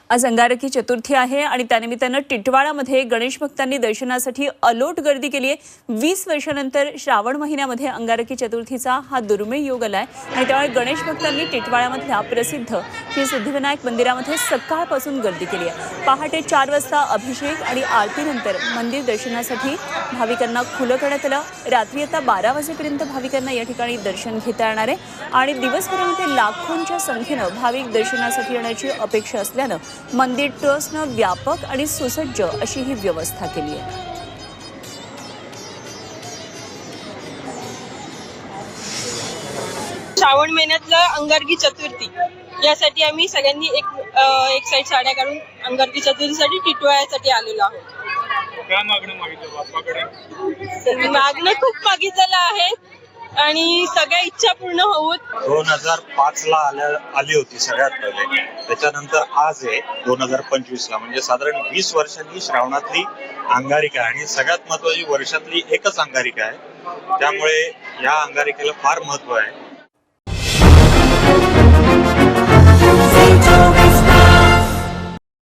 आज अंगारकी चतुर्थी आहे आणि त्यानिमित्तानं टिटवाळामध्ये गणेश भक्तांनी दर्शनासाठी अलोट गर्दी केली आहे। 20 वर्षांनंतर श्रावण महिन्यामध्ये अंगारकी चतुर्थीचा हा दुर्मिळ योग आलाय आणि त्यामुळे गणेश भक्तांनी टिटवाळामधल्या प्रसिद्ध श्री सिद्धिविनायक मंदिरामध्ये सकाळपासून गर्दी केली आहे। पहाटे 4 वाजता अभिषेक आणि आरतीनंतर मंदिर दर्शनासाठी भाविकांना खुलं करण्यात आलं। रात्री आता 12 वाजेपर्यंत भाविकांना या ठिकाणी दर्शन घेता येणार आहे आणि दिवसभरामध्ये लाखोंच्या संख्येनं भाविक दर्शनासाठी येण्याची अपेक्षा असल्यानं मंदिर ट्रस्टनं व्यापक आणि सुसज्ज अशी ही व्यवस्था केली आहे। श्रावण महिन्यातला अंगारकी चतुर्थी यासाठी आम्ही सगळ्यांनी एक साईड साड्या काढून अंगारकी चतुर्थीसाठी टिटवाळ्यासाठी आलेलो आहोत। काय मागणं मागितलं बाप्पाकडे? मागणं खूप मागितलेलं आहे आणि सगळ्या इच्छा पूर्ण होऊत। 2005 ला आली होती सगळ्यात पहिले, त्याच्यानंतर आज आहे 2025 ला, म्हणजे साधारण 20 वर्षांनी श्रावणातली अंगारिका आणि सगळ्यात महत्वाची वर्षातली एकच अंगारिका आहे। त्यामुळे या अंगारिकेला फार महत्व आहे।